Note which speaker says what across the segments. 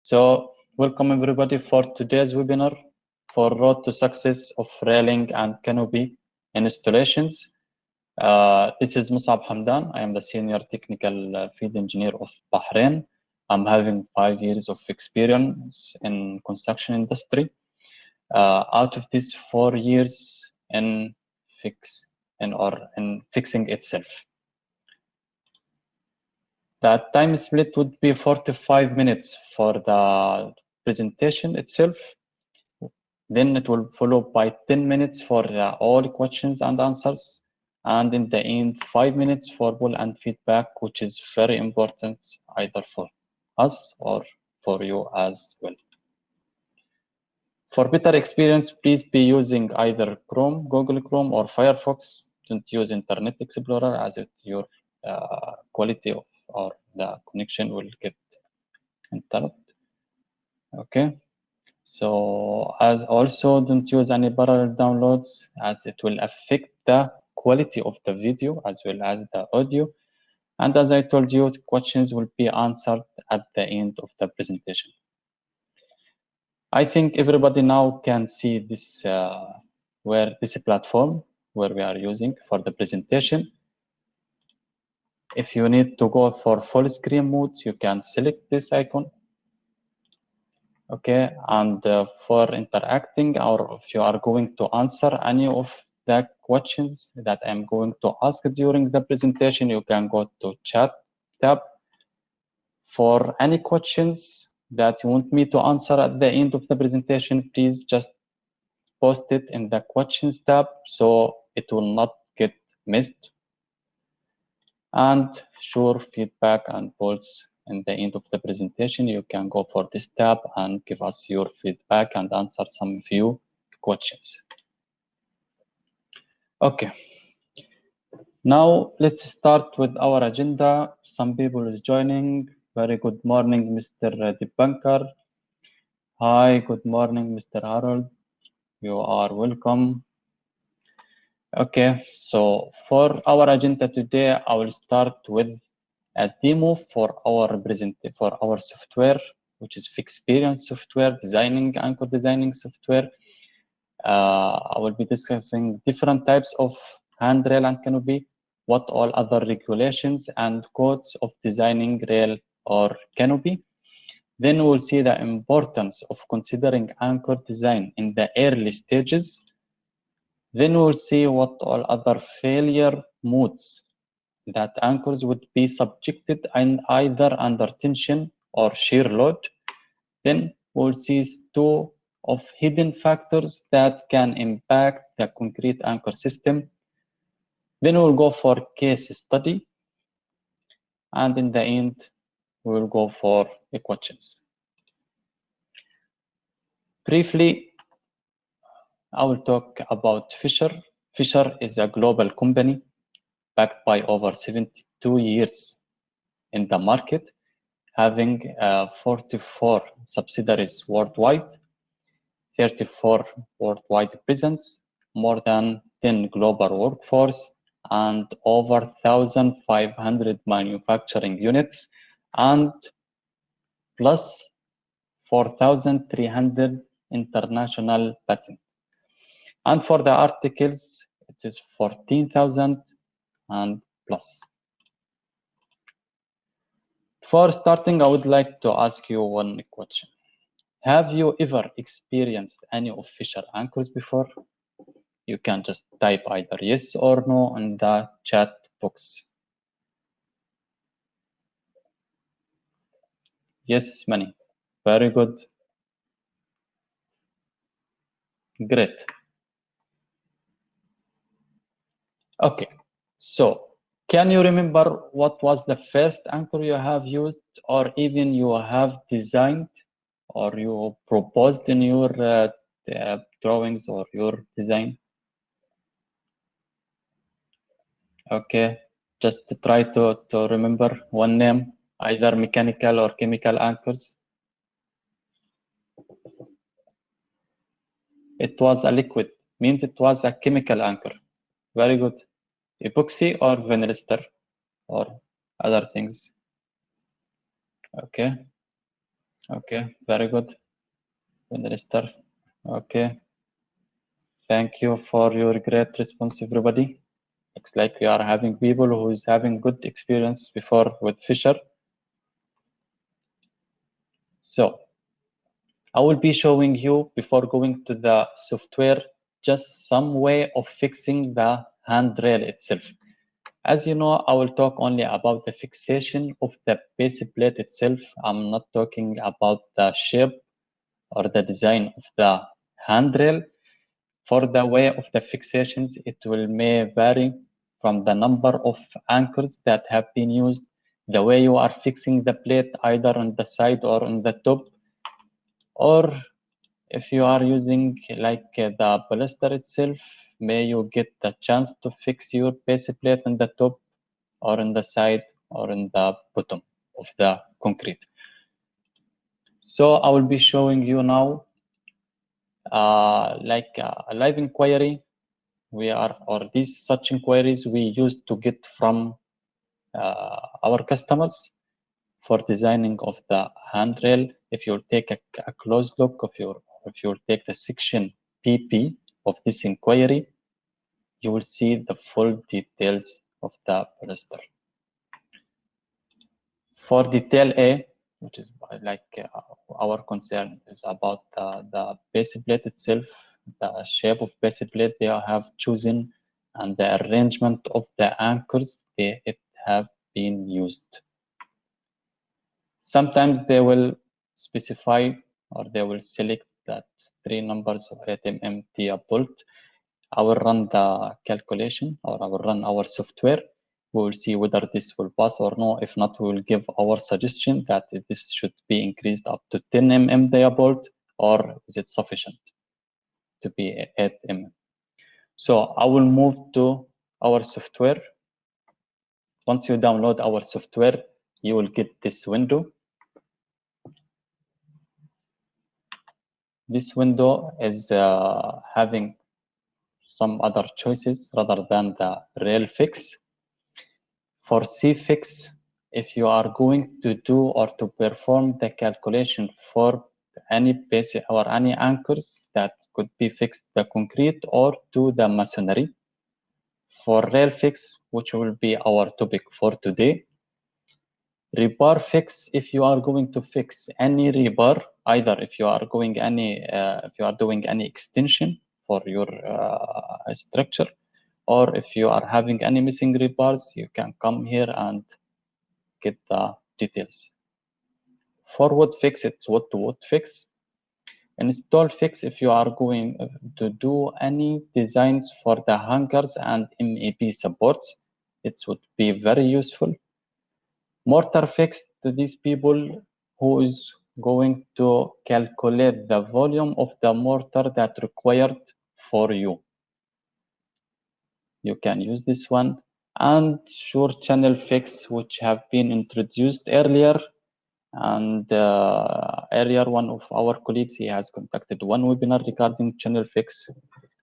Speaker 1: So, welcome everybody for today's webinar for Road to Success of Railing and Canopy Installations. This is Musab Hamdan. I am the Senior Technical Field Engineer of Bahrain. I'm having 5 years of experience in construction industry. Out of this, 4 years in fixing itself. The time split would be 45 minutes for the presentation itself. Then it will follow by 10 minutes for all questions and answers. And in the end, 5 minutes for poll and feedback, which is very important either for us or for you as well. For better experience, please be using either Chrome, Google Chrome, or Firefox. Don't use Internet Explorer as your quality or the connection will get interrupted. Okay. So as also don't use any parallel downloads as it will affect the quality of the video as well as the audio. And as I told you, the questions will be answered at the end of the presentation. I think everybody now can see this this platform where we are using for the presentation. If you need to go for full screen mode, you can select this icon. Okay, and for interacting, or if you are going to answer any of the questions that I'm going to ask during the presentation, you can go to chat tab. For any questions that you want me to answer at the end of the presentation, please just post it in the questions tab so it will not get missed. And sure, feedback and polls in the end of the presentation, you can go for this tab and give us your feedback and answer some few questions. Okay. Now let's start with our agenda. Some people is joining. Very good morning, Mr. Dipankar. Hi, good morning, Mr. Harold. You are welcome. Okay, so for our agenda today, I will start with a demo for our software, which is fixperience software, anchor designing software. I will be discussing different types of handrail and canopy, what all other regulations and codes of designing rail or canopy. Then we'll see the importance of considering anchor design in the early stages. Then we'll see what all other failure modes that anchors would be subjected and either under tension or shear load. Then we'll see two of hidden factors that can impact the concrete anchor system. Then we'll go for case study. And in the end, we'll go for the questions. Briefly, I will talk about Fischer. Fischer is a global company backed by over 72 years in the market, having 44 subsidiaries worldwide, 34 worldwide presence, more than 10 global workforce, and over 1,500 manufacturing units, and plus 4,300 international patents. And for the articles, it is 14,000 and plus. Before starting, I would like to ask you one question. Have you ever experienced any of Fischer anchors before? You can just type either yes or no in the chat box. Yes, many. Very good. Great. Okay, so can you remember what was the first anchor you have used or even you have designed or you proposed in your drawings or your design? Okay, just try to remember one name, either mechanical or chemical anchors. It was a liquid, means it was a chemical anchor. Very good. Epoxy or vinyl ester or other things. Okay. Okay, very good, Minister. Okay, thank you for your great response, everybody. Looks like we are having people who is having good experience before with Fisher. So I will be showing you before going to the software just some way of fixing the handrail itself. As you know, I will talk only about the fixation of the base plate itself. I'm not talking about the shape or the design of the handrail. For the way of the fixations, it may vary from the number of anchors that have been used, the way you are fixing the plate either on the side or on the top, or if you are using like the baluster itself, may you get the chance to fix your base plate on the top or on the side or on the bottom of the concrete. So I will be showing you now like a live inquiry or these such inquiries we used to get from our customers for designing of the handrail. If you take a close look, if you take the section PP of this inquiry, you will see the full details of the baluster. For detail A, which is like our concern is about the base plate itself, the shape of base plate they have chosen, and the arrangement of the anchors they have been used. Sometimes they will specify or they will select that 3 numbers of 8 mm dia bolt. I will run the calculation or I will run our software. We will see whether this will pass or no. If not, we will give our suggestion that this should be increased up to 10 mm dia bolt, or is it sufficient to be 8 mm. So I will move to our software. Once you download our software, you will get this window. This window is having some other choices rather than the rail fix. For C fix, if you are going to do or to perform the calculation for any base or any anchors that could be fixed the concrete or to the masonry. For rail fix, which will be our topic for today, rebar fix, if you are going to fix any rebar, either if you are doing any extension for your structure, or if you are having any missing rebars, you can come here and get the details. For wood fix, it's wood to wood fix. Install fix, if you are going to do any designs for the hangers and MEP supports, it would be very useful. Mortar fix, to these people who is going to calculate the volume of the mortar that required for you. You can use this one. And sure channel fix, which have been introduced earlier, and earlier one of our colleagues, he has conducted one webinar regarding channel fix,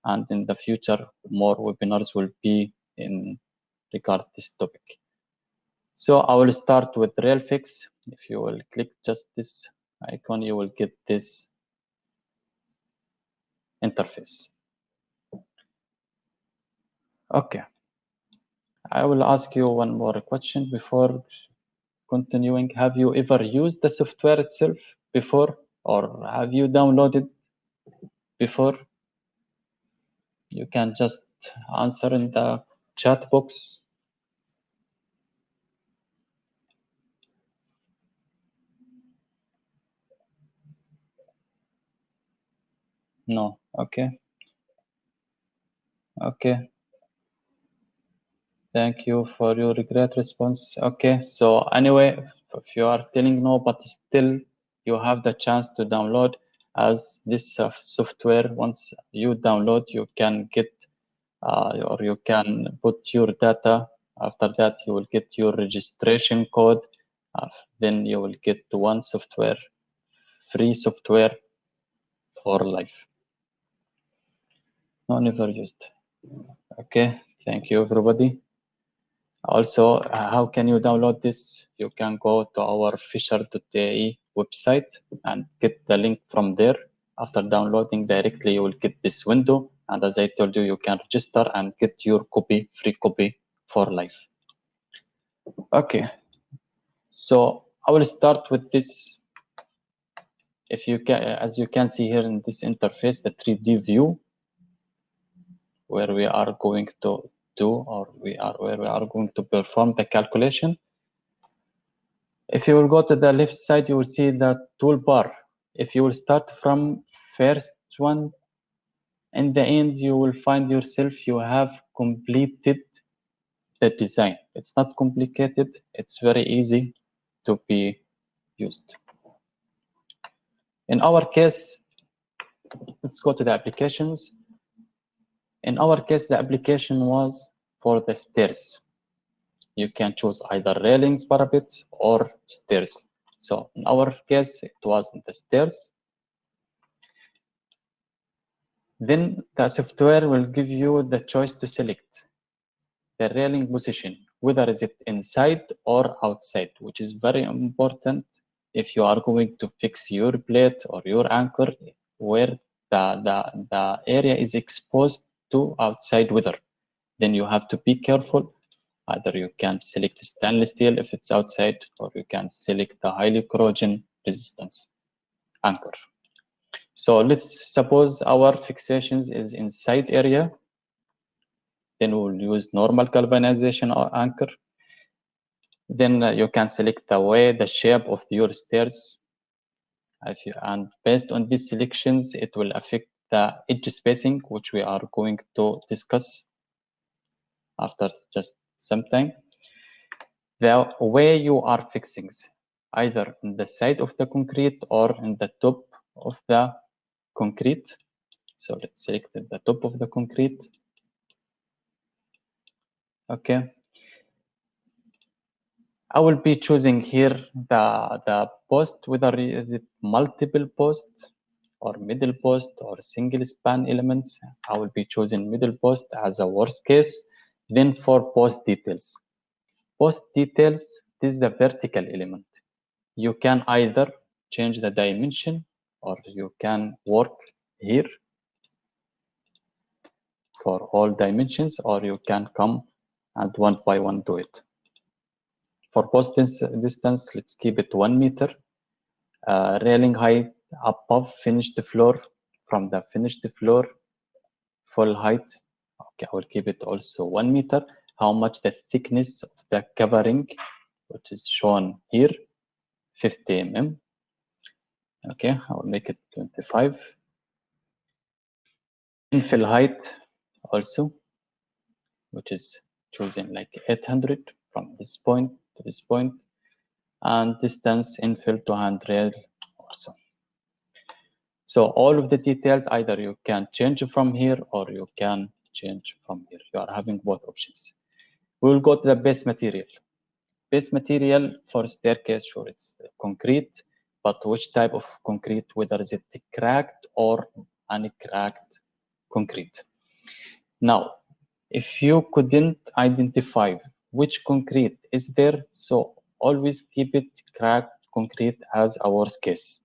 Speaker 1: and in the future more webinars will be in regard this topic. So I will start with rail fix. If you will click just this icon, you will get this interface. Okay, I will ask you one more question before continuing. Have you ever used the software itself before, or have you downloaded before? You can just answer in the chat box. No. Okay. Okay. Thank you for your great response. Okay. So anyway, if you are telling no, but still you have the chance to download, as this software, once you download, you can get or you can put your data. After that, you will get your registration code. Then you will get one software, free software for life. No, never used. Okay, thank you, everybody. Also, how can you download this? You can go to our fischer.de website and get the link from there. After downloading directly, you will get this window. And as I told you, you can register and get your copy, free copy for life. Okay. So I will start with this. If you can, as you can see here in this interface, the 3D view, where we are going to do, or where we are going to perform the calculation. If you will go to the left side, you will see the toolbar. If you will start from first one, in the end, you will find yourself, you have completed the design. It's not complicated. It's very easy to be used. In our case, let's go to the applications. In our case, the application was for the stairs. You can choose either railings, parapets, or stairs. So in our case, it was the stairs. Then the software will give you the choice to select the railing position, whether is it inside or outside, which is very important if you are going to fix your plate or your anchor where the area is exposed to outside weather. Then you have to be careful. Either you can select stainless steel if it's outside, or you can select the highly corrosion resistance anchor. So let's suppose our fixations is inside area. Then we'll use normal galvanization or anchor. Then you can select the way, the shape of your stairs. And based on these selections, it will affect the edge spacing, which we are going to discuss after just some time. The way you are fixing, either on the side of the concrete or in the top of the concrete. So let's select the top of the concrete. Okay. I will be choosing here the post, whether is it multiple posts or middle post or single span elements. I will be choosing middle post as a worst case. Then for post details. Post details, this is the vertical element. You can either change the dimension or you can work here for all dimensions, or you can come and one by one do it. For post distance, let's keep it 1 meter. Railing height above finished floor, from the finished floor, full height. Okay, I will keep it also 1 meter. How much the thickness of the covering, which is shown here, 50 mm. Okay, I will make it 25. Infill height also, which is chosen like 800 from this point to this point, and distance infill to handrail also. So all of the details, either you can change from here or you can change from here. You are having both options. We will go to the base material. Base material for staircase, sure, it's concrete, but which type of concrete, whether is it cracked or uncracked concrete. Now, if you couldn't identify which concrete is there, so always keep it cracked concrete as a worst case.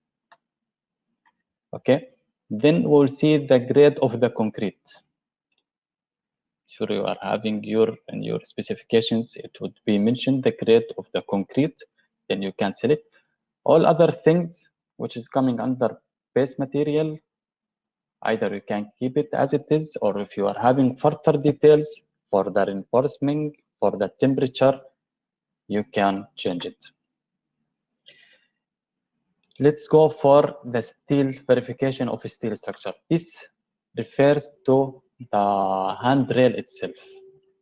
Speaker 1: Okay, then we'll see the grade of the concrete. Sure, you are having in your specifications, it would be mentioned the grade of the concrete. Then you can select all other things which is coming under base material. Either you can keep it as it is, or if you are having further details for the reinforcement, for the temperature, you can change it. Let's go for the steel verification of a steel structure. This refers to the handrail itself,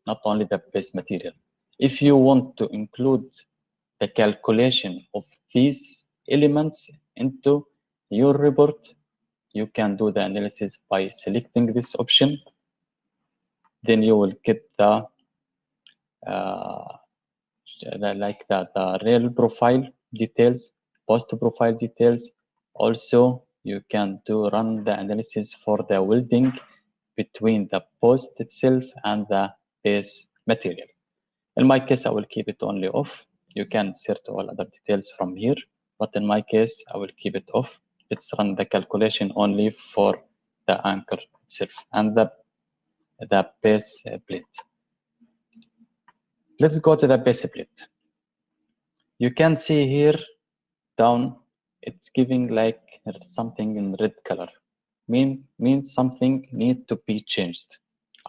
Speaker 1: not only the base material. If you want to include the calculation of these elements into your report, you can do the analysis by selecting this option. Then you will get the rail profile details, post profile details. Also, you can run the analysis for the welding between the post itself and the base material. In my case, I will keep it only off. You can insert all other details from here, but in my case, I will keep it off. Let's run the calculation only for the anchor itself and the base plate. Let's go to the base plate. You can see here down, it's giving like something in red color. Means something need to be changed.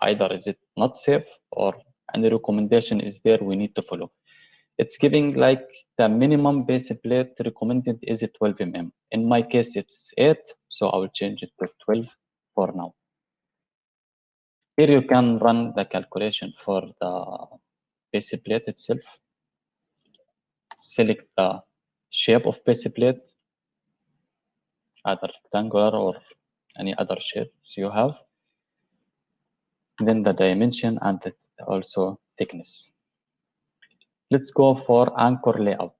Speaker 1: Either is it not safe or any recommendation is there we need to follow. It's giving like the minimum base plate recommended is 12 mm. In my case, it's 8, so I will change it to 12 for now. Here you can run the calculation for the base plate itself. Select the shape of base plate, either rectangular or any other shapes you have. Then the dimension and also thickness. Let's go for anchor layout.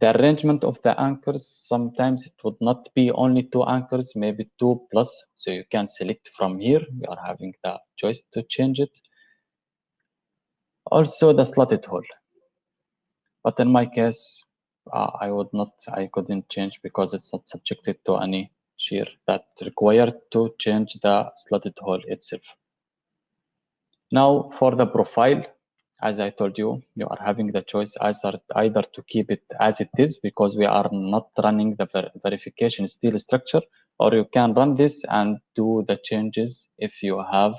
Speaker 1: The arrangement of the anchors, sometimes it would not be only 2 anchors, maybe 2 plus. So you can select from here. We are having the choice to change it. Also the slotted hole. But in my case, I couldn't change because it's not subjected to any shear that required to change the slotted hole itself. Now for the profile, as I told you, you are having the choice either to keep it as it is because we are not running the verification steel structure, or you can run this and do the changes if you have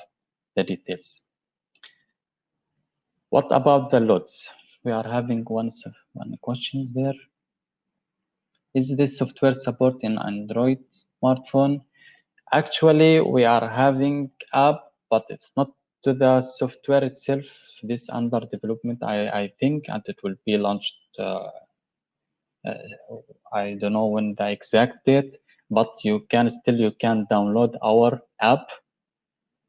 Speaker 1: the details. What about the loads? We are having one question there. Is this software support in Android smartphone? Actually, we are having app, but it's not to the software itself. This under development, I think, and it will be launched. I don't know when the exact date, but you can download our app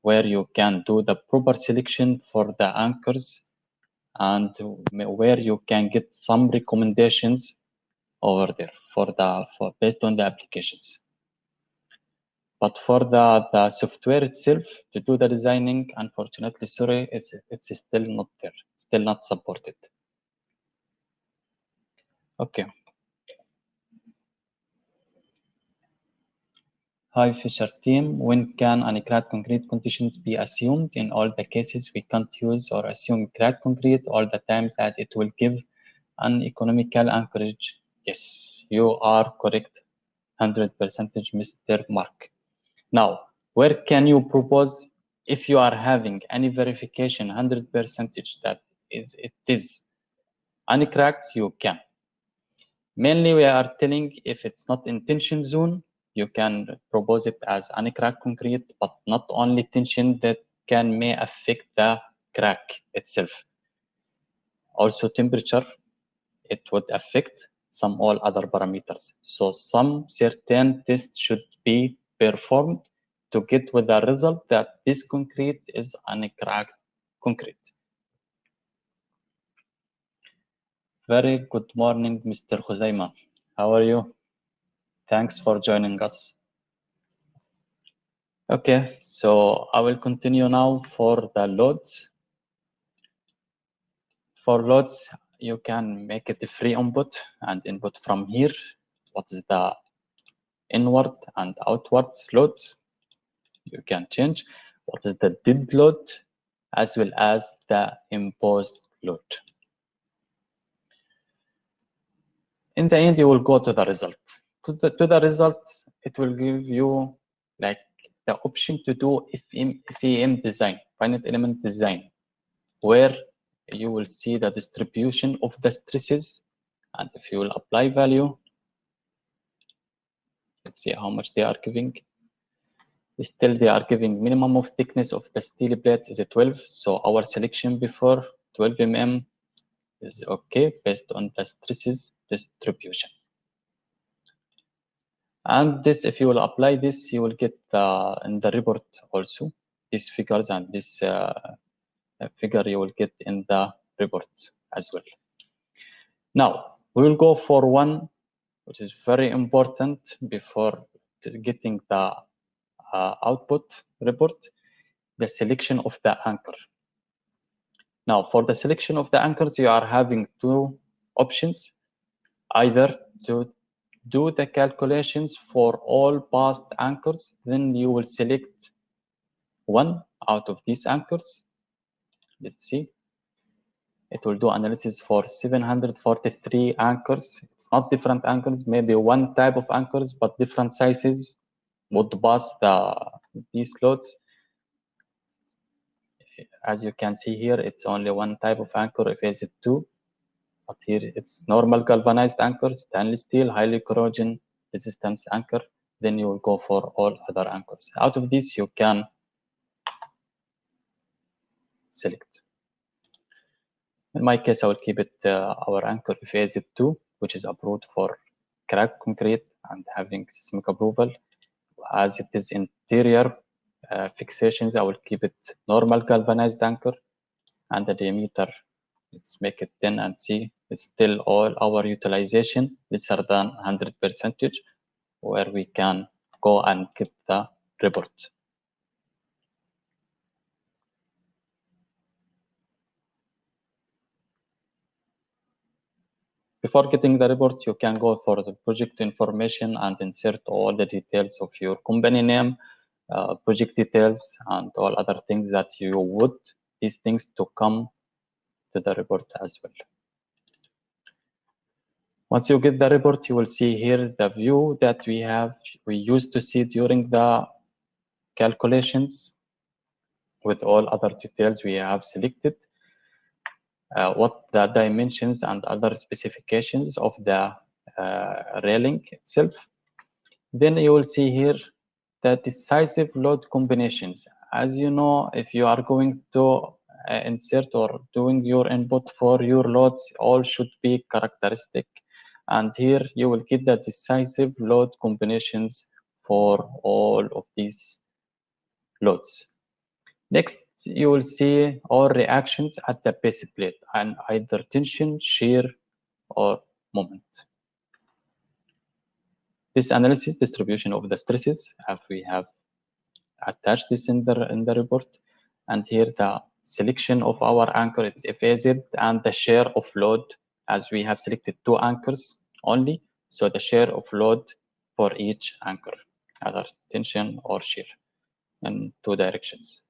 Speaker 1: where you can do the proper selection for the anchors and where you can get some recommendations over there for based on the applications. But for the software itself to do the designing, unfortunately, sorry, it's still not there, still not supported. Okay. Hi, Fischer team. When can uncracked concrete conditions be assumed? In all the cases, we can't use or assume cracked concrete all the times as it will give an economical anchorage. Yes, you are correct, 100%, Mr. Mark. Now, where can you propose if you are having any verification 100% that it is uncracked, you can. Mainly, we are telling if it's not in tension zone, you can propose it as uncracked concrete, but not only tension that may affect the crack itself. Also temperature, it would affect some all other parameters. So some certain tests should be performed to get with the result that this concrete is uncracked concrete. Very good morning, Mr. Khuzaima. How are you? Thanks for joining us. Okay, so I will continue now for the loads. For loads, you can make it a free input and input from here. What is the inward and outwards loads? You can change. What is the dead load as well as the imposed load. In the end, you will go to the result. To the result, it will give you like the option to do FEM design, finite element design, where you will see the distribution of the stresses, and if you will apply value, let's see how much they are giving. Still, they are giving minimum of thickness of the steel plate is 12. So our selection before 12 mm is okay based on the stresses distribution. And this, if you will apply this, you will get in the report also these figures, and this figure you will get in the report as well. Now we will go for one which is very important before getting the output report, the selection of the anchor. Now, for the selection of the anchors, you are having two options: either to do the calculations for all past anchors, then you will select one out of these anchors. Let's see. It will do analysis for 743 anchors. It's not different anchors, maybe one type of anchors, but different sizes would pass these loads. As you can see here, it's only one type of anchor, phase 2. But here it's normal galvanized anchor, stainless steel, highly corrosion resistance anchor. Then you will go for all other anchors. Out of this, you can select. In my case, I will keep it our anchor phase 2, which is approved for cracked concrete and having seismic approval. As it is interior fixations, I will keep it normal galvanized anchor, and the diameter, let's make it 10 and see. It's still all our utilization lesser than 100%, where we can go and get the report. Before getting the report, you can go for the project information and insert all the details of your company name, project details, and all other things that you would these things to come to the report as well. Once you get the report, you will see here the view that we used to see during the calculations with all other details we have selected, what the dimensions and other specifications of the railing itself. Then you will see here the decisive load combinations. As you know, if you are going to insert or doing your input for your loads, all should be characteristic. And here you will get the decisive load combinations for all of these loads. Next, you will see all reactions at the base plate and either tension, shear, or moment. This analysis distribution of the stresses, we have attached this in the report, and here the selection of our anchor, it's FAZ, and the share of load, as we have selected 2 anchors only, so the share of load for each anchor, either tension or shear, in 2 directions.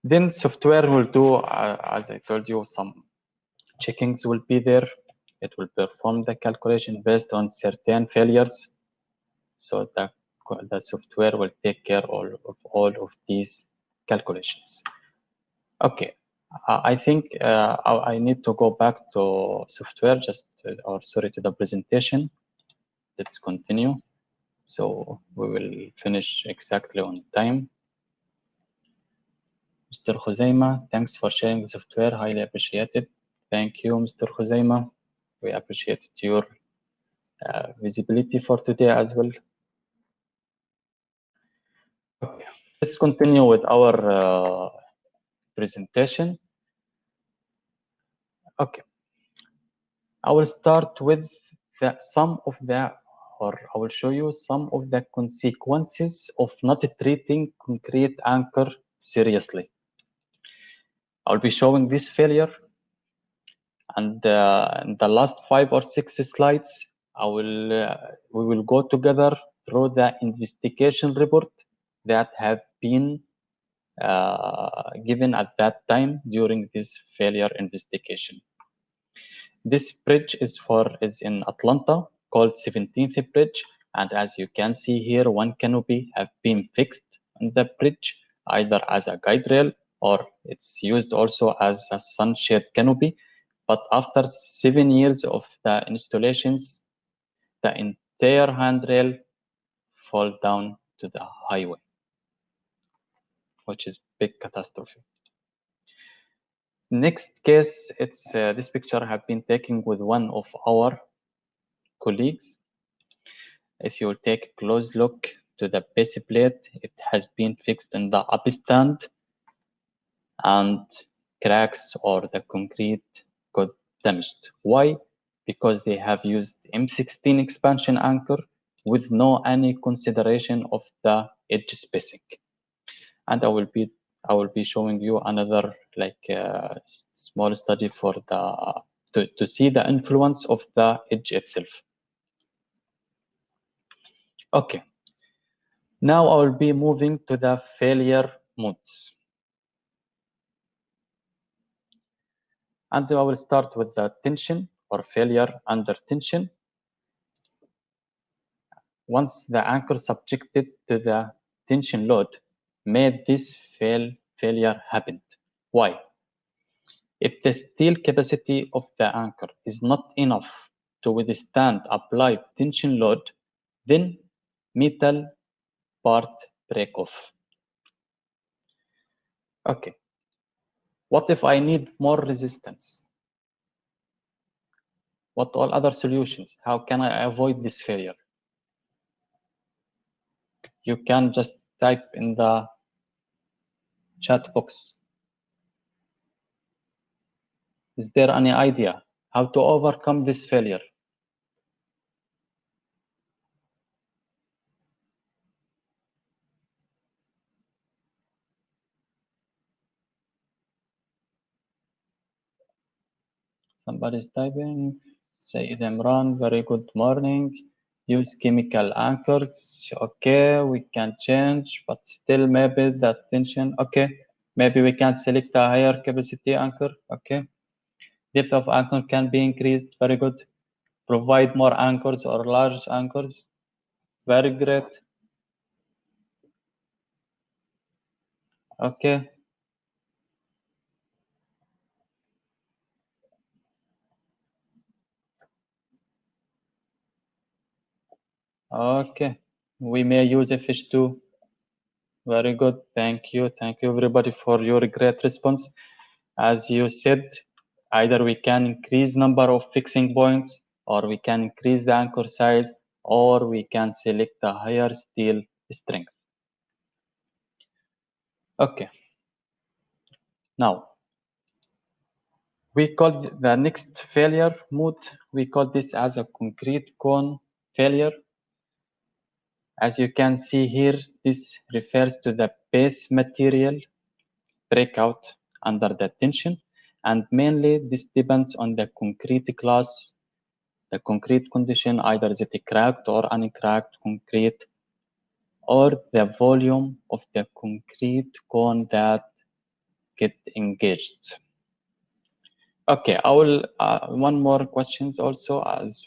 Speaker 1: Then software will do, as I told you, some checkings will be there. It will perform the calculation based on certain failures. So the software will take care of all of these calculations. Okay, I think I need to go back to software, to the presentation. Let's continue. So we will finish exactly on time. Mr. Khuzaima, thanks for sharing the software, highly appreciated. Thank you, Mr. Khuzaima. We appreciate your visibility for today as well. Okay, let's continue with our presentation. Okay, I will start with I will show you some of the consequences of not treating concrete anchor seriously. I'll be showing this failure, and in the last 5 or 6 slides, we will go together through the investigation report that have been given at that time during this failure investigation. This bridge is in Atlanta, called 17th Bridge, and as you can see here, 1 canopy have been fixed on the bridge, either as a guide rail or it's used also as a sunshade canopy. But after 7 years of the installations, the entire handrail fall down to the highway, which is big catastrophe. Next case, it's this picture have been taken with one of our colleagues. If you take a close look to the base plate, it has been fixed in the upstand, and cracks or the concrete got damaged. Why? Because they have used M16 expansion anchor with no any consideration of the edge spacing. And I will be I will be showing you another small study for to see the influence of the edge itself. Okay. Now I will be moving to the failure modes. And I will start with the tension or failure under tension. Once the anchor subjected to the tension load made this failure happen. Why? If the steel capacity of the anchor is not enough to withstand applied tension load, then metal part break off. Okay. What if I need more resistance? What all other solutions? How can I avoid this failure? You can just type in the chat box. Is there any idea how to overcome this failure? Somebody is typing. Said Imran, very good morning. Use chemical anchors. Okay, we can change, but still maybe that tension. Okay, maybe we can select a higher capacity anchor. Okay, depth of anchor can be increased. Very good. Provide more anchors or large anchors. Very great. Okay. Okay. We may use a fish too. Very good. Thank you. Thank you, everybody, for your great response. As you said, either we can increase number of fixing points, or we can increase the anchor size, or we can select a higher steel strength. Okay. Now, we call the next failure mode, we call this as a concrete cone failure. As you can see here, this refers to the base material breakout under the tension, and mainly this depends on the concrete class, the concrete condition, either is it cracked or uncracked concrete, or the volume of the concrete cone that get engaged. Okay, I will one more questions also, as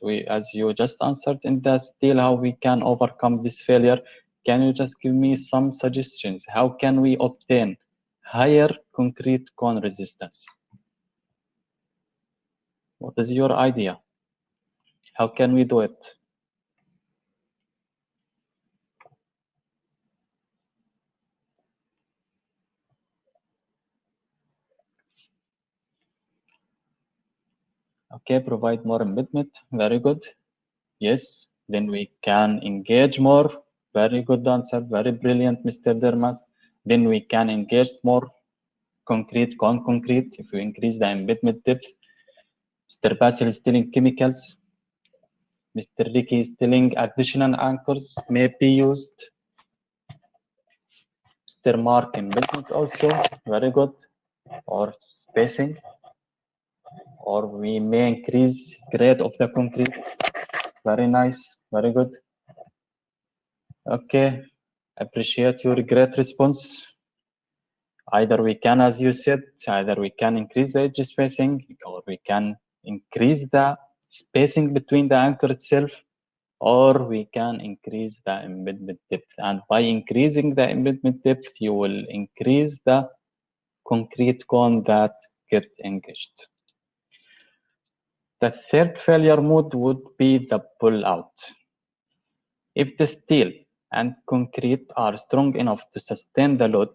Speaker 1: you just answered in the steel, how we can overcome this failure. Can you just give me some suggestions? How can we obtain higher concrete cone resistance? What is your idea? How can we do it? Okay, provide more embedment. Very good. Yes, then we can engage more. Very good answer. Very brilliant, Mr. Dermas. Then we can engage more concrete, concrete, if we increase the embedment depth. Mr. Basil is telling chemicals. Mr. Ricky is telling additional anchors may be used. Mr. Mark embedment also, very good. Or spacing. Or we may increase grade of the concrete. Very nice, very good. Okay, appreciate your great response. Either we can, as you said, either we can increase the edge spacing, or we can increase the spacing between the anchor itself, or we can increase the embedment depth. And by increasing the embedment depth, you will increase the concrete cone that get engaged. The third failure mode would be the pull-out. If the steel and concrete are strong enough to sustain the load,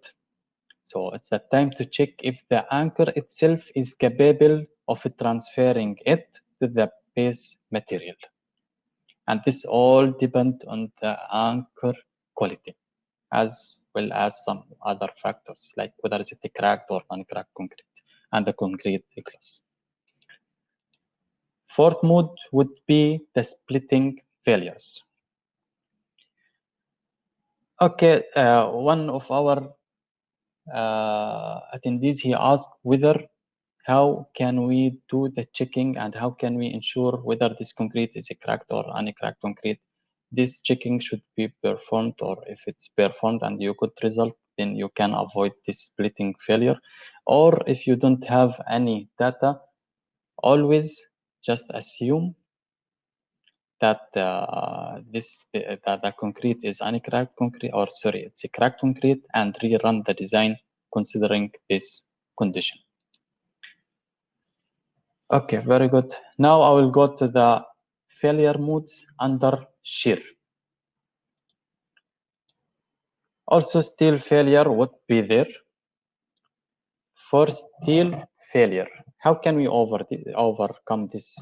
Speaker 1: so it's the time to check if the anchor itself is capable of transferring it to the base material. And this all depends on the anchor quality, as well as some other factors, like whether it's a cracked or uncracked concrete, and the concrete class. Fourth mode would be the splitting failures. Okay, one of our attendees, he asked whether how can we do the checking and how can we ensure whether this concrete is a cracked or uncracked concrete. This checking should be performed, or if it's performed and you get result, then you can avoid this splitting failure. Or if you don't have any data, always just assume that the concrete is uncracked concrete, or sorry, it's a cracked concrete, and rerun the design considering this condition. Okay, very good. Now I will go to the failure modes under shear. Also, steel failure would be there. For steel failure, how can we overcome this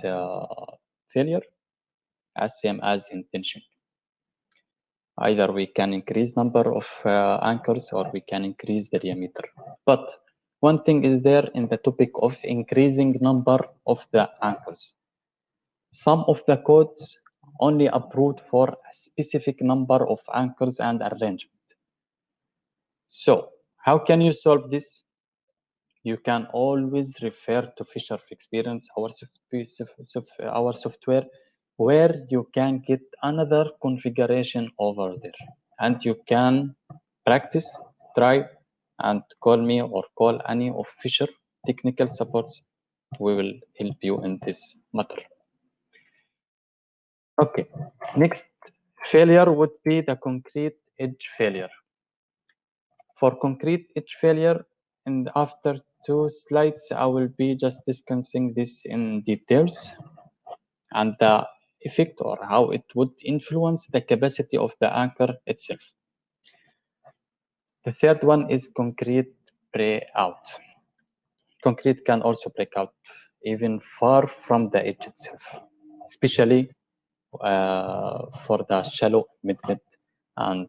Speaker 1: failure? As same as in tension. Either we can increase number of anchors or we can increase the diameter. But one thing is there in the topic of increasing number of the anchors. Some of the codes only approved for a specific number of anchors and arrangement. So how can you solve this? You can always refer to Fischer Fixperience, our software, where you can get another configuration over there. And you can practice, try, and call me or call any of Fischer technical supports. We will help you in this matter. Okay, next failure would be the concrete edge failure. For concrete edge failure, and after 2 slides, I will be just discussing this in details and the effect or how it would influence the capacity of the anchor itself. The third one is concrete breakout. Concrete can also break out even far from the edge itself, especially for the shallow embedment. And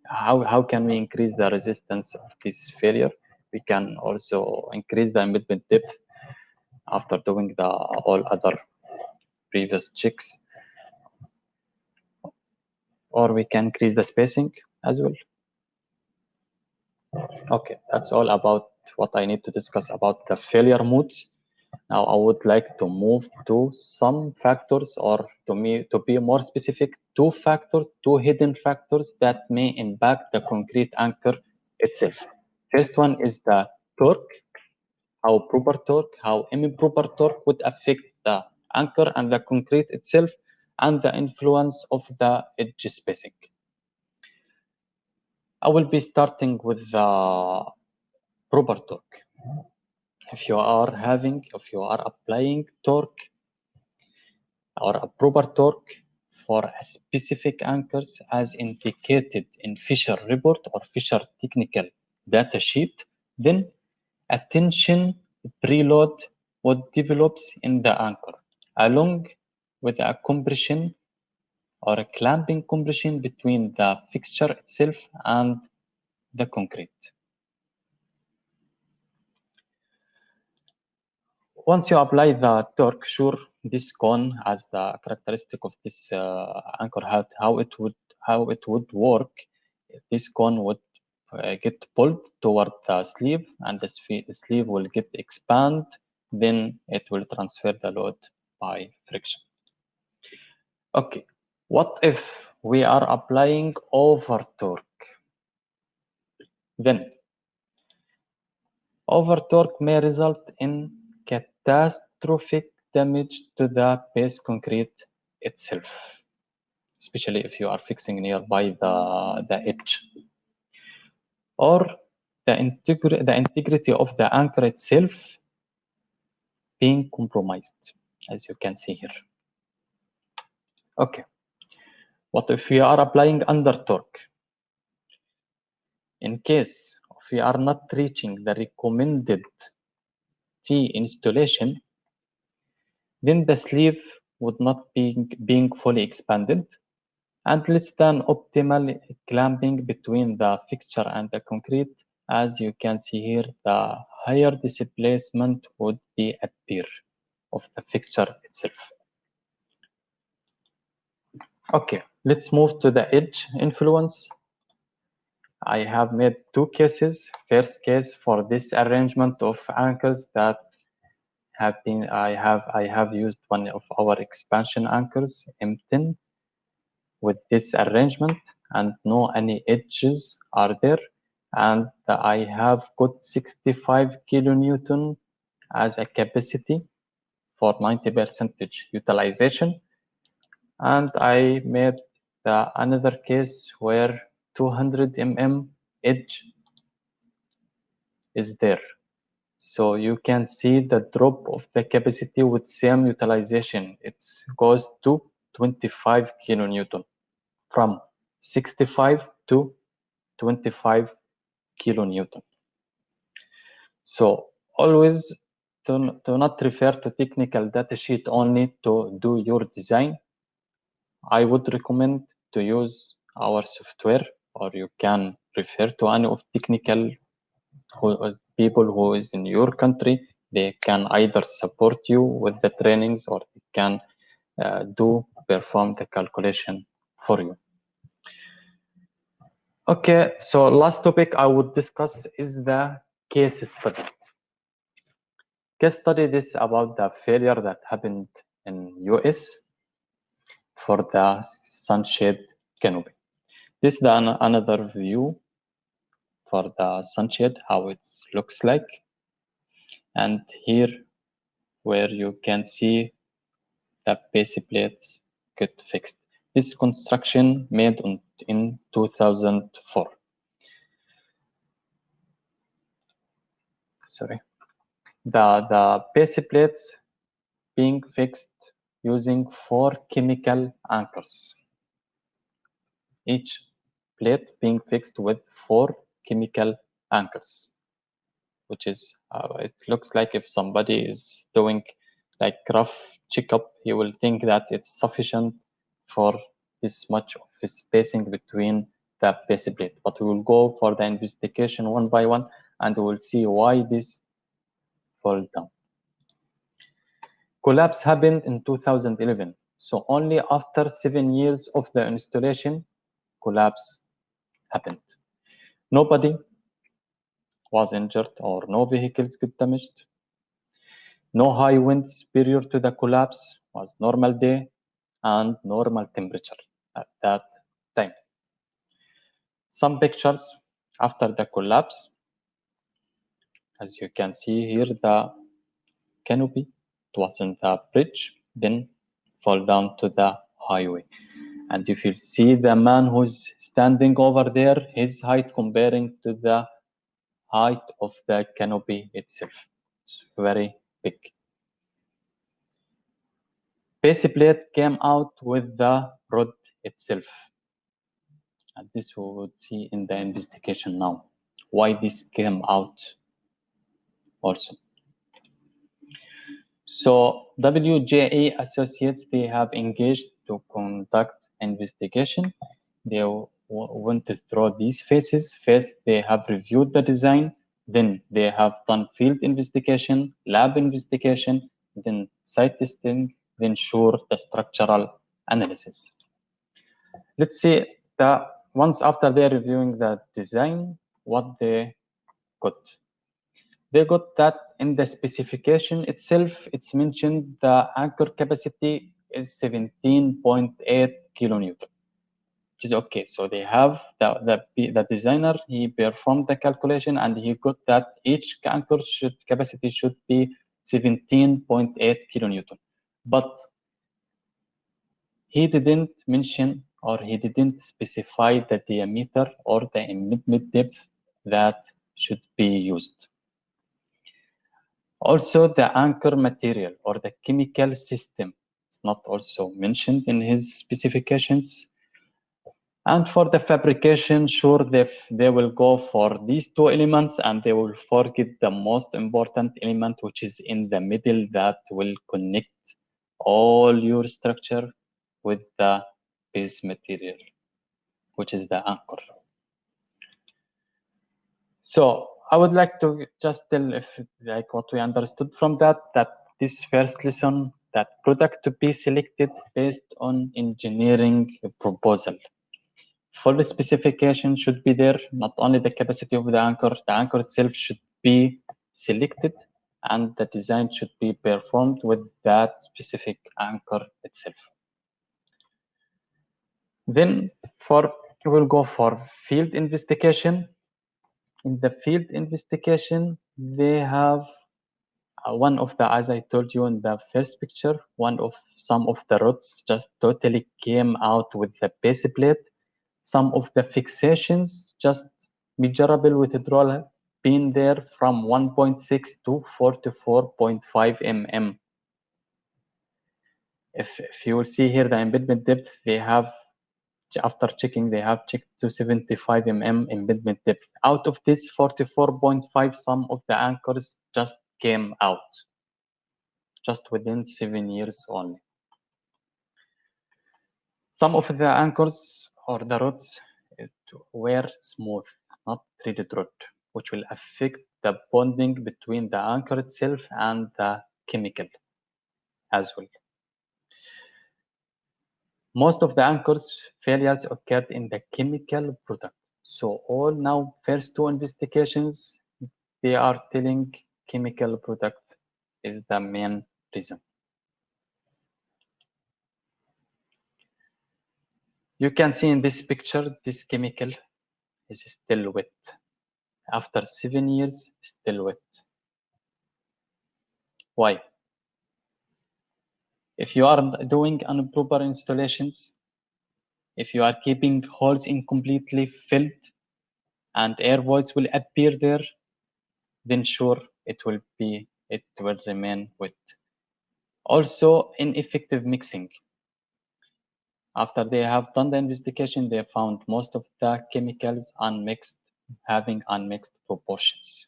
Speaker 1: how can we increase the resistance of this failure? We can also increase the embedment depth after doing the all other previous checks, or we can increase the spacing as well. Okay, that's all about what I need to discuss about the failure modes. Now I would like to move to some factors, or to be more specific, two hidden factors that may impact the concrete anchor itself. First one is the torque, how proper torque, how improper torque would affect the anchor and the concrete itself, and the influence of the edge spacing. I will be starting with the proper torque. If you are applying torque or a proper torque for a specific anchors as indicated in Fischer report or Fischer technical data sheet, then a tension preload would develops in the anchor along with a compression or a clamping compression between the fixture itself and the concrete. Once you apply the torque, sure, this cone has the characteristic of this anchor, how it would work. This cone would get pulled toward the sleeve, and the sleeve will get expand. Then it will transfer the load by friction. Okay, what if we are applying over torque? Then over torque may result in catastrophic damage to the base concrete itself, especially if you are fixing nearby the edge, or the integrity of the anchor itself being compromised, as you can see here. Okay, what if we are applying under torque? In case if we are not reaching the recommended T installation, then the sleeve would not be being fully expanded, and less than optimal clamping between the fixture and the concrete. As you can see here, the higher displacement would be appear of the fixture itself. Okay, let's move to the edge influence. I have made two cases. First case for this arrangement of anchors that have been I have used one of our expansion anchors M10 with this arrangement, and no any edges are there, and I have got 65 kilonewton as a capacity for 90% utilization. And I made another case where 200 mm edge is there. So you can see the drop of the capacity with same utilization. It goes to 25 kilonewton from 65 to 25 kilonewton. So always do not refer to technical data sheet only to do your design. I would recommend to use our software, or you can refer to any of technical people who is in your country. They can either support you with the trainings, or they can perform the calculation for you. Okay, so last topic I would discuss is the case study. Case study is about the failure that happened in US for the sunshade canopy. This is another view for the sunshade, how it looks like. And here where you can see the base plates get fixed. This construction made in 2004. Sorry. The base plates being fixed using 4 chemical anchors. Each plate being fixed with 4 chemical anchors, which is it looks like if somebody is doing like rough checkup, he will think that it's sufficient for this much of spacing between the base plate. But we will go for the investigation one by one, and we will see why this fall down. Collapse happened in 2011. So only after 7 years of the installation, collapse happened. Nobody was injured or no vehicles got damaged. No high winds prior to the collapse, was normal day and normal temperature at that time. Some pictures after the collapse. As you can see here, the canopy, it was on the bridge, then fall down to the highway. And if you see the man who's standing over there, his height comparing to the height of the canopy itself, it's very big. Base plate came out with the rod itself. And this we would see in the investigation now, why this came out also. So WJA Associates, they have engaged to conduct investigation. They went through these phases. First, they have reviewed the design. Then they have done field investigation, lab investigation, then site testing, then Shear the structural analysis. Let's see once after they're reviewing the design, what they got. They got that in the specification itself, it's mentioned the anchor capacity is 17.8 kilonewton, which is okay. So they have the designer, he performed the calculation and he got that each anchor capacity should be 17.8 kilonewton. But he didn't mention, or he didn't specify the diameter or the embedment depth that should be used. Also, the anchor material or the chemical system is not also mentioned in his specifications. And for the fabrication, sure, they will go for these two elements and they will forget the most important element, which is in the middle, that will connect all your structure with the base material, which is the anchor. So I would like to just tell like what we understood from that this first lesson, that product to be selected based on engineering proposal. Full specification should be there, not only the capacity of the anchor itself should be selected, and the design should be performed with that specific anchor itself. Then we'll go for field investigation. In the field investigation, they have one of the, as I told you in the first picture, some of the rods just totally came out with the base plate. Some of the fixations just measurable with a drill been there from 1.6 to 44.5 mm. If you will see here the embedment depth, they have, after checking, they have checked to 75 mm embedment depth. Out of this 44.5, some of the anchors just came out just within 7 years only. Some of the anchors or the rods were smooth, not threaded rod, which will affect the bonding between the anchor itself and the chemical as well. Most of the anchors failures occurred in the chemical product. So all now first two investigations, they are telling chemical product is the main reason. You can see in this picture, this chemical is still wet. After 7 years, still wet. Why? If you are doing improper installations, if you are keeping holes incompletely filled and air voids will appear there, then sure it will remain wet. Also, ineffective mixing. After they have done the investigation, they found most of the chemicals unmixed, having unmixed proportions.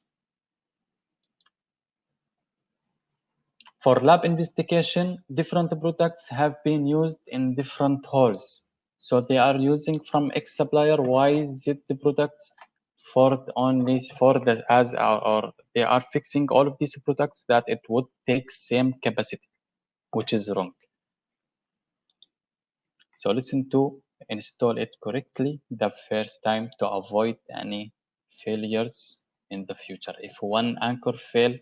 Speaker 1: For lab investigation, different products have been used in different holes. So they are using from X supplier Y Z products or they are fixing all of these products that it would take same capacity, which is wrong. So listen to install it correctly the first time to avoid any failures in the future. If one anchor fail,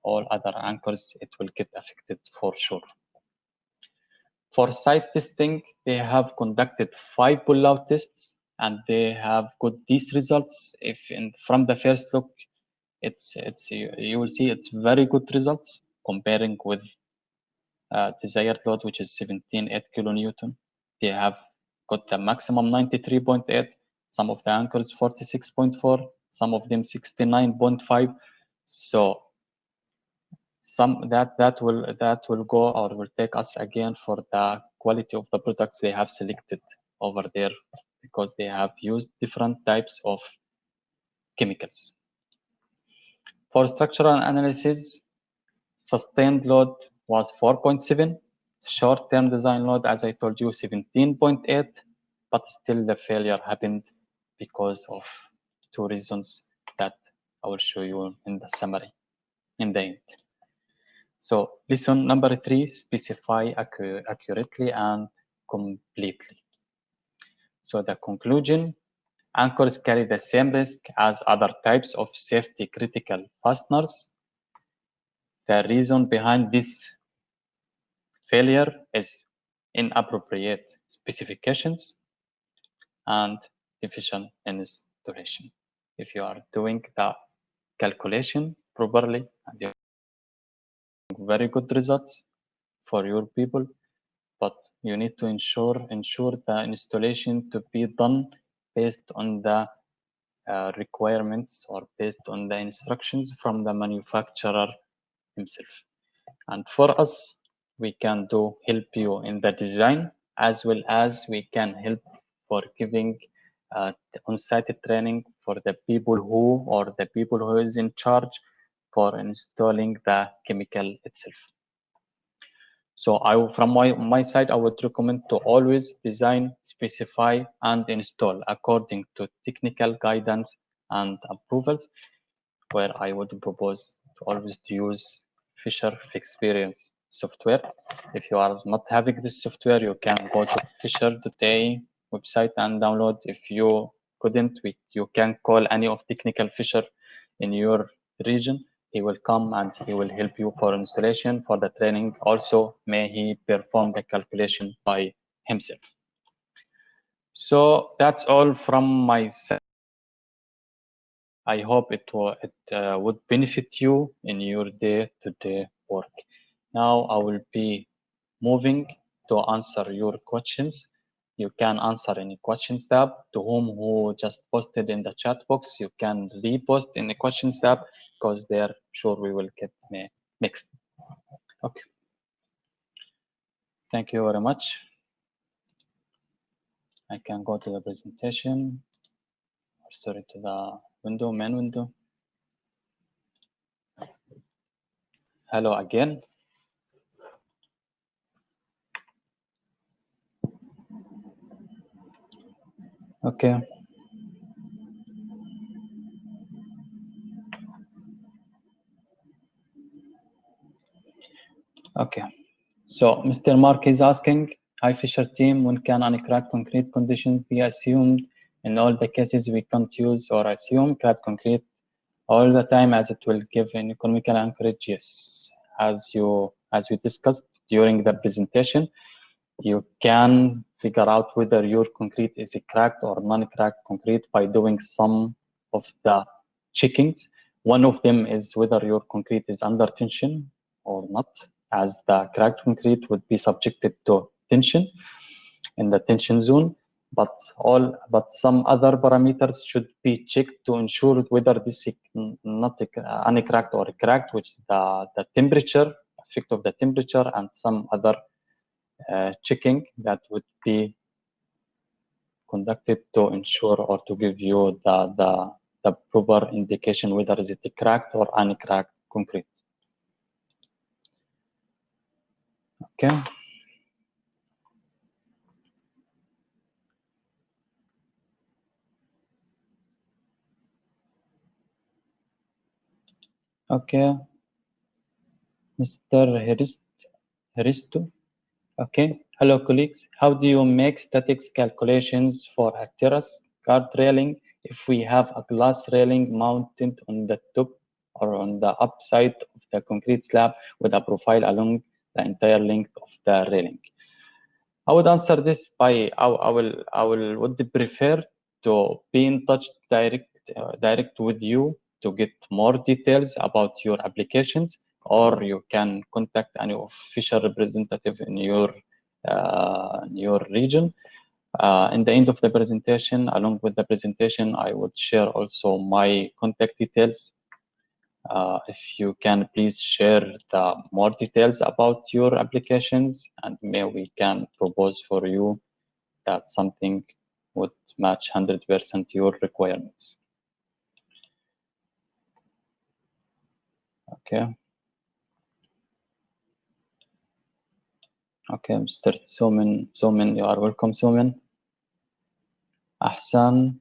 Speaker 1: all other anchors, it will get affected for sure. For site testing, they have conducted 5 pull-out tests and they have got these results. From the first look, you will see it's very good results comparing with desired load, which is 17.8 kilonewton. They have got the maximum 93.8, some of the anchors 46.4, some of them 69.5. So that will go or will take us again for the quality of the products they have selected over there, because they have used different types of chemicals. For structural analysis, sustained load was 4.7, short-term design load, as I told you, 17.8, but still the failure happened because of 2 reasons that I will show you in the summary in the end. So lesson number 3, specify accurately and completely. So the conclusion, anchors carry the same risk as other types of safety critical fasteners. The reason behind this failure is inappropriate specifications and deficient installation. If you are doing the calculation properly and you have very good results for your people, but you need to ensure the installation to be done based on the requirements or based on the instructions from the manufacturer himself. And for us, we can help you in the design, as well as we can help for giving on-site training for the people who is in charge for installing the chemical itself. So from my side, I would recommend to always design, specify, and install according to technical guidance and approvals, where I would propose to always use Fischer Fixperience software. If you are not having this software, you can go to fischer.de website and download. If you couldn't, you can call any of technical fisher in your region. He will come and he will help you for installation, for the training. Also, may he perform the calculation by himself. So that's all from myself. I hope it would benefit you in your day-to-day work. Now I will be moving to answer your questions. You can answer any questions tab. To who just posted in the chat box, you can repost in the questions tab, because there sure we will get mixed. Okay. Thank you very much. I can go to the presentation. Sorry, to the window, main window. Hello again. Okay. Okay. So Mr. Mark is asking, hi Fisher team, when can uncracked concrete conditions be assumed? In all the cases, we can't use or assume cracked concrete all the time, as it will give an economical anchorage. Yes, as we discussed during the presentation, you can figure out whether your concrete is a cracked or non-cracked concrete by doing some of the checkings. One of them is whether your concrete is under tension or not, as the cracked concrete would be subjected to tension in the tension zone. But some other parameters should be checked to ensure whether this is not uncracked or cracked, which is the temperature, effect of the temperature, and some other checking that would be conducted to ensure or to give you the proper indication whether is it a cracked or uncracked concrete. Okay. Okay. Mr. Heristo. Okay. Hello, colleagues. How do you make statics calculations for a terrace guard railing if we have a glass railing mounted on the top or on the upside of the concrete slab with a profile along the entire length of the railing? I would answer this by I would prefer to be in touch direct with you to get more details about your applications, or you can contact any official representative in your region. In the end of the presentation, along with the presentation, I would share also my contact details. If you can please share the more details about your applications, and maybe we can propose for you that something would match 100% your requirements. Okay. Okay, Mr. Somin, you are welcome, Somin. Ahsan,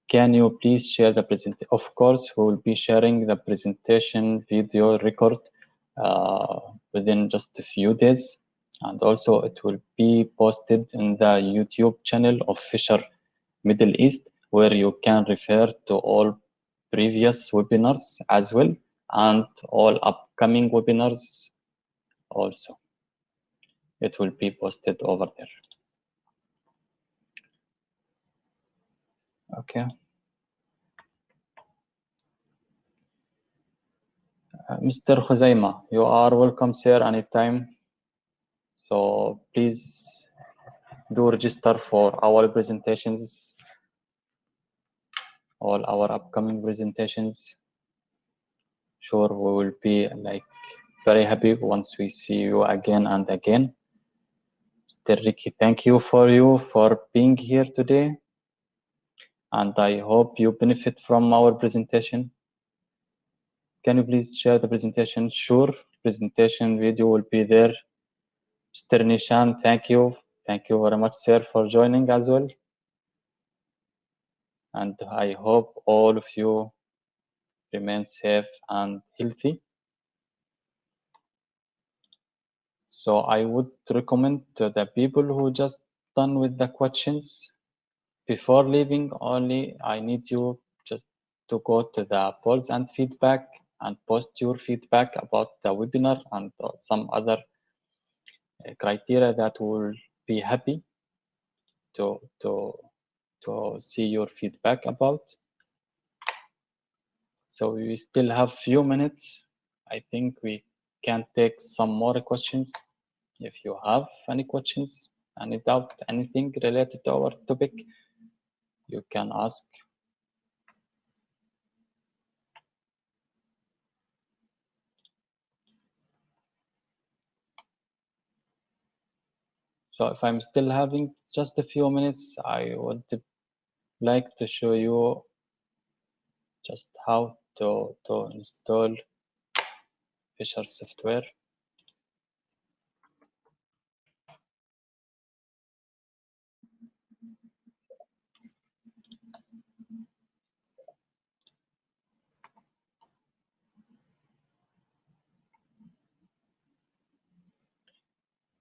Speaker 1: can you please share the presentation? Of course, we will be sharing the presentation video record within just a few days. And also it will be posted in the YouTube channel of Fisher Middle East, where you can refer to all previous webinars as well, and all upcoming webinars also. It will be posted over there. Okay. Mr. Khuzaima, you are welcome, sir, anytime. So please do register for our presentations, all our upcoming presentations. Sure, we will be like very happy once we see you again and again. Mr. Ricky, thank you for being here today. And I hope you benefit from our presentation. Can you please share the presentation? Sure, presentation video will be there. Mr. Nishan, thank you. Thank you very much, sir, for joining as well. And I hope all of you remain safe and healthy. So I would recommend to the people who just done with the questions before leaving, only I need you just to go to the polls and feedback and post your feedback about the webinar and some other criteria that will be happy to see your feedback about. So we still have few minutes. I think we can take some more questions. If you have any questions, any doubt, anything related to our topic, you can ask. So if I'm still having just a few minutes, I would like to show you just how to install Fischer software.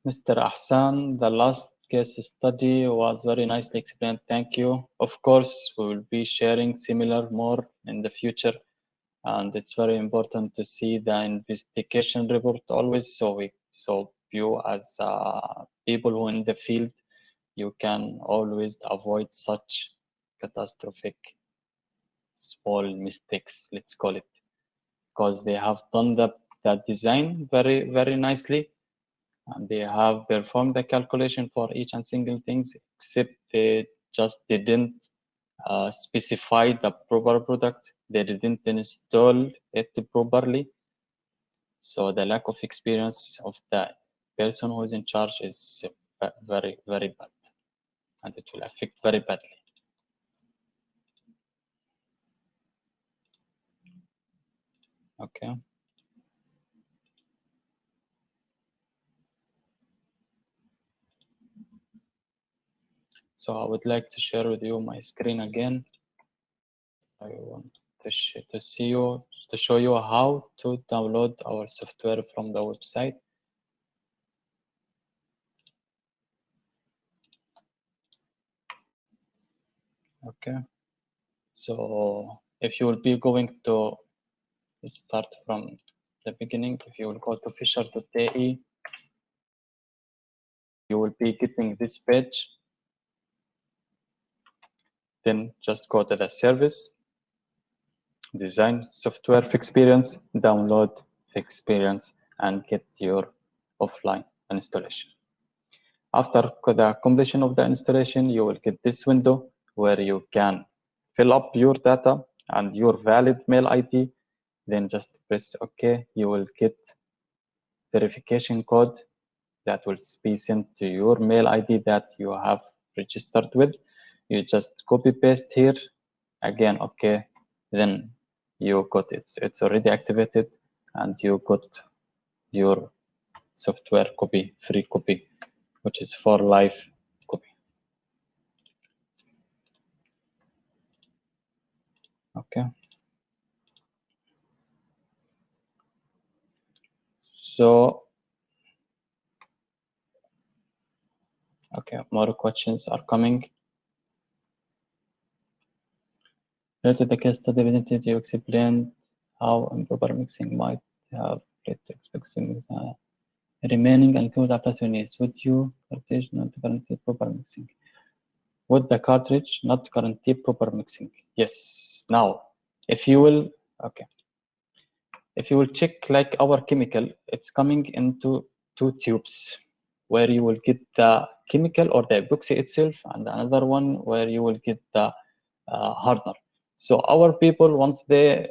Speaker 1: Mr. Ahsan, the last case study was very nicely explained. Thank you. Of course, we will be sharing similar more in the future. And it's very important to see the investigation report always. So you as people who in the field, you can always avoid such catastrophic small mistakes, let's call it, because they have done the design very, very nicely. And they have performed the calculation for each and single things, except they just didn't specify the proper product. They didn't install it properly. So the lack of experience of the person who is in charge is very, very bad, and it will affect very badly. Okay. So I would like to share with you my screen again. I want to see you, to show you how to download our software from the website. Okay. So if you will be going to start from the beginning, if you will go to fischer.de, you will be getting this page. Then just go to the service, design software fixperience, download fixperience, and get your offline installation. After the completion of the installation, you will get this window where you can fill up your data and your valid mail ID. Then just press OK. You will get verification code that will be sent to your mail ID that you have registered with. You just copy paste here again. OK. Then you got it. It's already activated, and you got your software copy, free copy, which is for life copy. Okay. So, okay, more questions are coming. Related to the case study, you explained how improper mixing might have led to expecting remaining unclosed after 7 years. Would you cartridge not guarantee proper mixing? Would the cartridge not guarantee proper mixing? Yes. Now, if you will, okay. If you will check like our chemical, it's coming into two tubes where you will get the chemical or the epoxy itself, and another one where you will get the hardener. So our people, once they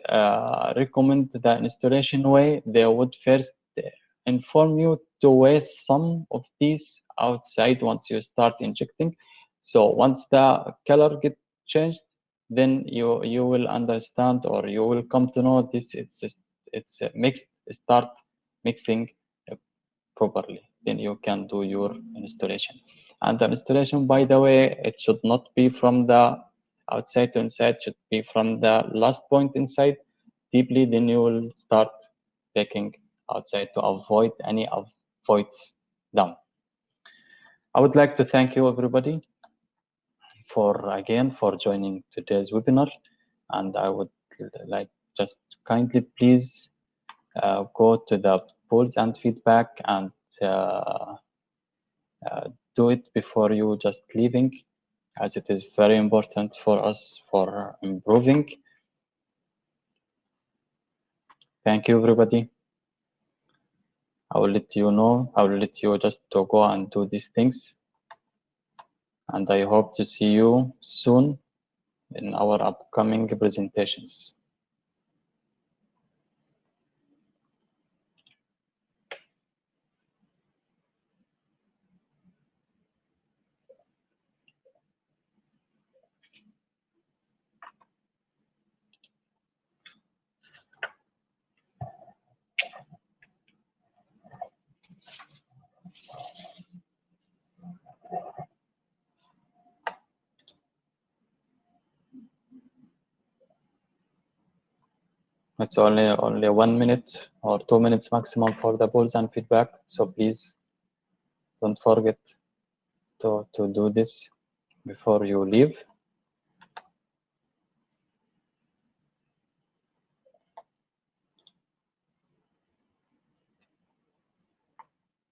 Speaker 1: recommend the installation way, they would first inform you to waste some of these outside once you start injecting. So once the color gets changed, then you will understand, or you will come to know this. It's mixed. Start mixing properly. Then you can do your installation. And the installation, by the way, it should not be from the outside to inside. It should be from the last point inside deeply. Then you will start taking outside to avoid any voids down. I would like to thank you, everybody, for joining today's webinar, and I would like just kindly please go to the polls and feedback and do it before you just leaving, as it is very important for us for improving. Thank you, everybody. I will let you know. I will let you just to go and do these things. And I hope to see you soon in our upcoming presentations. It's only 1 minute or 2 minutes maximum for the polls and feedback. So please don't forget to do this before you leave.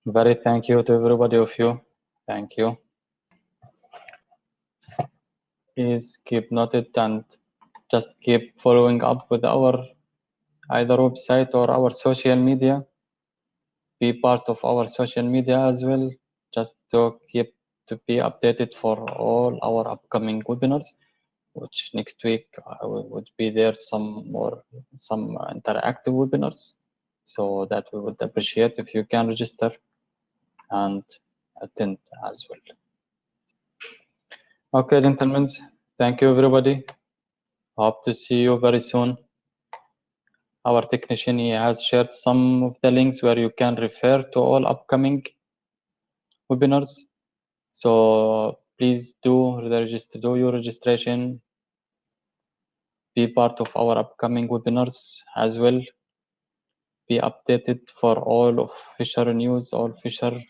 Speaker 1: Very thank you to everybody of you. Thank you. Please keep noted and just keep following up with our either website or our social media. Be part of our social media as well, just to keep to be updated for all our upcoming webinars, which next week would be there some interactive webinars. So that we would appreciate if you can register and attend as well. Okay, gentlemen, thank you everybody. Hope to see you very soon. Our technician has shared some of the links where you can refer to all upcoming webinars. So please do your registration. Be part of our upcoming webinars as well. Be updated for all of Fischer news, all Fischer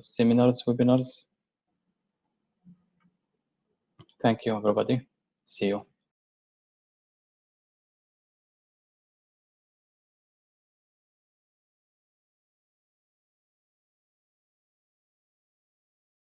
Speaker 1: seminars, webinars. Thank you, everybody. See you.